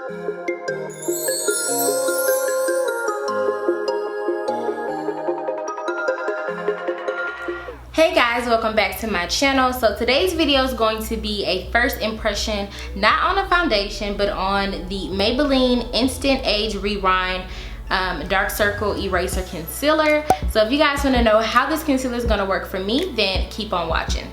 Hey guys, welcome back to my channel. So today's video is going to be a first impression, not on a foundation, but on the Maybelline Instant Age Rewind Dark Circle Eraser Concealer. So if you guys want to know how this concealer is going to work for me, then keep on watching.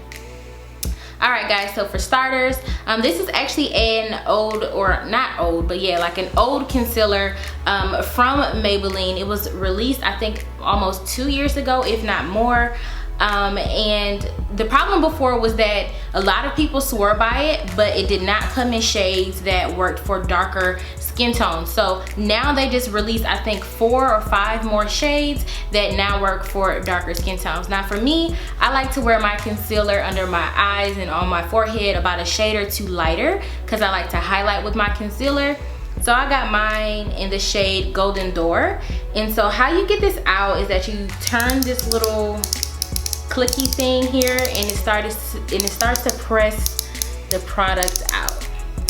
Alright guys, so for starters, this is actually an old, or not old, but yeah, like an old concealer from Maybelline. It was released, I think, almost 2 years ago, if not more. And the problem before was that a lot of people swore by it, but it did not come in shades that worked for darker skin tones. So now they just released, I think, 4 or 5 more shades that now work for darker skin tones. Now for me, I like to wear my concealer under my eyes and on my forehead about a shade or 2 lighter, because I like to highlight with my concealer. So I got mine in the shade Golden Door. And so how you get this out is that you turn this little clicky thing here, and it starts to press the product out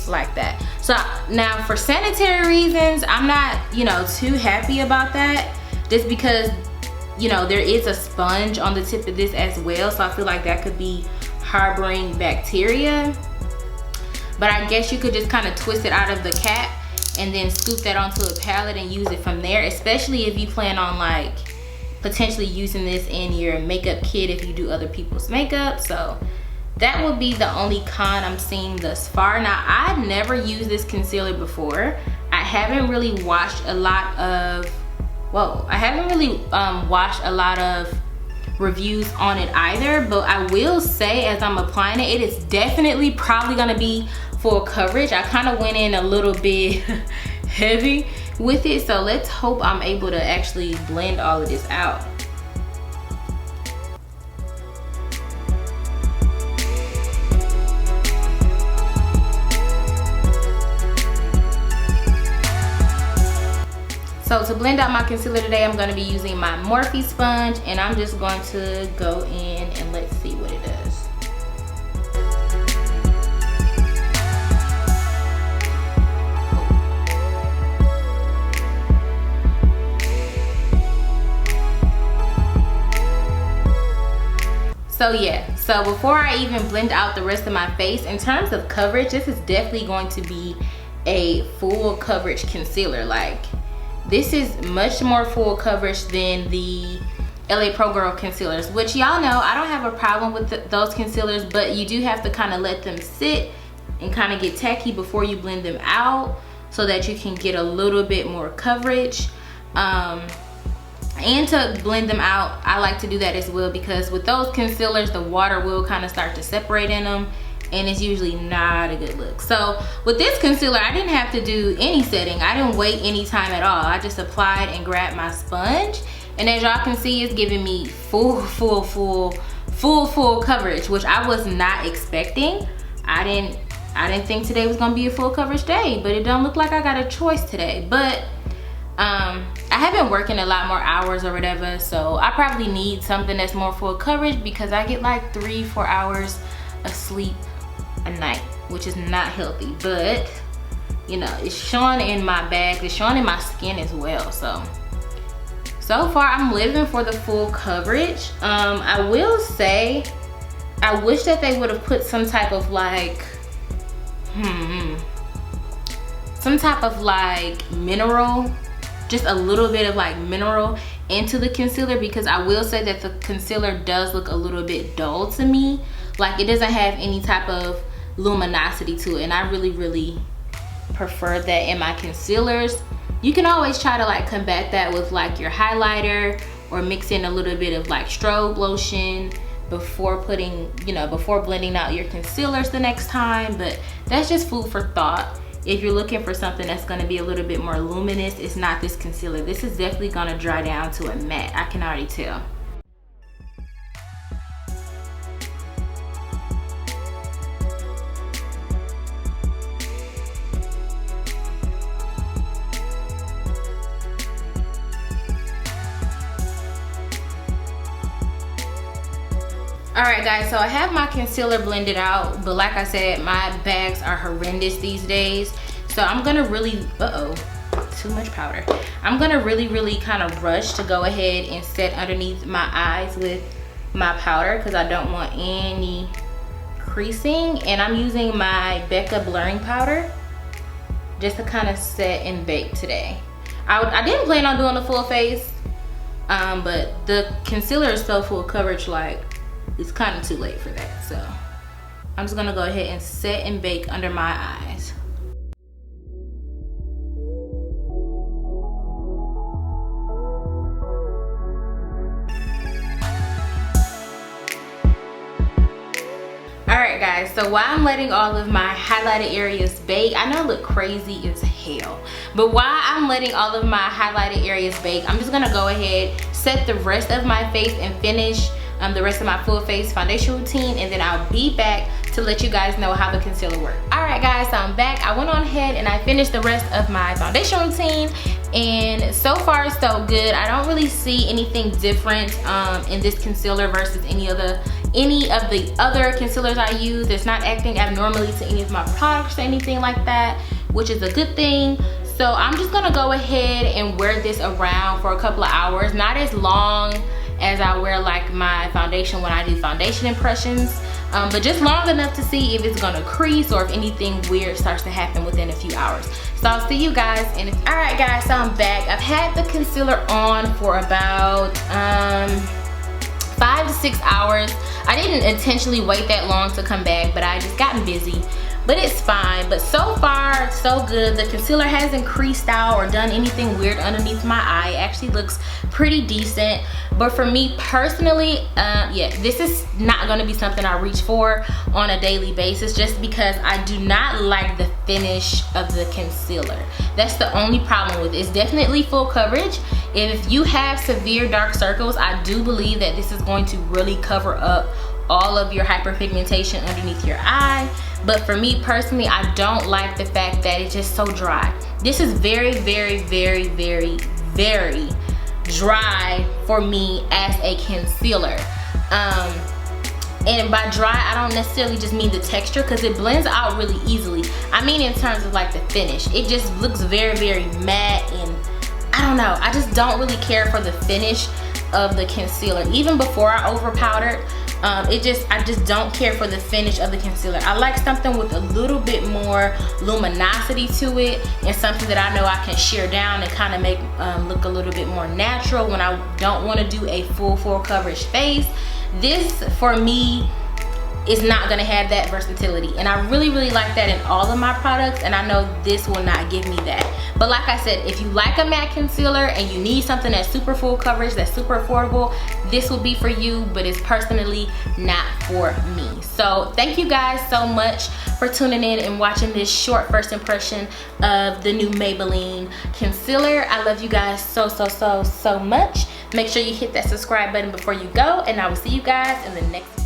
like that. So now for sanitary reasons, I'm not, too happy about that, just because, there is a sponge on the tip of this as well, so I feel like that could be harboring bacteria. But I guess you could just kind of twist it out of the cap and then scoop that onto a palette and use it from there, especially if you plan on like potentially using this in your makeup kit if you do other people's makeup. So that would be the only con I'm seeing thus far. Now, I've never used this concealer before. I haven't really watched a lot of, watched a lot of reviews on it either, but I will say as I'm applying it, it is definitely probably gonna be full coverage. I kind of went in a little bit heavy with it, so let's hope I'm able to actually blend all of this out. So to blend out my concealer today, I'm going to be using my Morphe sponge, and I'm just going to go in and let's see what it does. So yeah, so before I even blend out the rest of my face, in terms of coverage, this is definitely going to be a full coverage concealer. Like, this is much more full coverage than the LA Pro Girl concealers, which y'all know I don't have a problem with those concealers, but you do have to kind of let them sit and kind of get tacky before you blend them out so that you can get a little bit more coverage. And to blend them out, I like to do that as well, because with those concealers, the water will kind of start to separate in them, and it's usually not a good look. So with this concealer, I didn't have to do any setting. I didn't wait any time at all. I just applied and grabbed my sponge, and as y'all can see, it's giving me full coverage, which I was not expecting. I didn't think today was gonna be a full coverage day, but it don't look like I got a choice today. But I have been working a lot more hours or whatever, so I probably need something that's more full coverage, because I get like 3-4 hours of sleep a night, which is not healthy. But it's showing in my bag, it's showing in my skin as well. So far I'm living for the full coverage. I will say I wish that they would have put some type of like mineral, just a little bit of like mineral into the concealer, because I will say that the concealer does look a little bit dull to me. Like, it doesn't have any type of luminosity to it, and I really prefer that in my concealers. You can always try to like combat that with like your highlighter, or mix in a little bit of like strobe lotion before putting, before blending out your concealers the next time. But that's just food for thought. If you're looking for something that's going to be a little bit more luminous, it's not this concealer. This is definitely going to dry down to a matte. I can already tell. Alright guys, so I have my concealer blended out, but like I said, my bags are horrendous these days. So I'm gonna really, too much powder. I'm gonna really kind of rush to go ahead and set underneath my eyes with my powder because I don't want any creasing. And I'm using my Becca blurring powder just to kind of set and bake today. I didn't plan on doing the full face, but the concealer is so full coverage, like it's kind of too late for that. So I'm just gonna go ahead and set and bake under my eyes. Alright guys, so while I'm letting all of my highlighted areas bake, I know I look crazy as hell, but while I'm letting all of my highlighted areas bake, I'm just gonna go ahead, set the rest of my face and finish the rest of my full face foundation routine, and then I'll be back to let you guys know how the concealer works. Alright guys, so I'm back. I went on ahead and I finished the rest of my foundation routine, and so far so good. I don't really see anything different in this concealer versus any of the other concealers I use. It's not acting abnormally to any of my products or anything like that, which is a good thing. So I'm just gonna go ahead and wear this around for a couple of hours, not as long as I wear like my foundation when I do foundation impressions, but just long enough to see if it's gonna crease or if anything weird starts to happen within a few hours. So I'll see you guys in a few. All right guys, so I'm back. I've had the concealer on for about 5 to 6 hours. I didn't intentionally wait that long to come back, but I just gotten busy. But it's fine. But so far so good. The concealer hasn't creased out or done anything weird underneath my eye. It actually looks pretty decent. But for me personally, yeah, this is not going to be something I reach for on a daily basis, just because I do not like the finish of the concealer. That's the only problem with it. It's definitely full coverage. If you have severe dark circles, I do believe that this is going to really cover up all of your hyperpigmentation underneath your eye. But for me personally, I don't like the fact that it's just so dry. This is very dry for me as a concealer. And by dry, I don't necessarily just mean the texture, because it blends out really easily. I mean in terms of like the finish. It just looks very matte, and I don't know, I just don't really care for the finish of the concealer. Even before I over powdered, I just don't care for the finish of the concealer. I like something with a little bit more luminosity to it, and something that I know I can sheer down and kind of make look a little bit more natural when I don't want to do a full coverage face. This for me is not going to have that versatility, and I really like that in all of my products, and I know this will not give me that. But like I said, if you like a matte concealer and you need something that's super full coverage, that's super affordable, this will be for you, but it's personally not for me. So thank you guys so much for tuning in and watching this short first impression of the new Maybelline concealer. I love you guys so much. Make sure you hit that subscribe button before you go, and I will see you guys in the next video.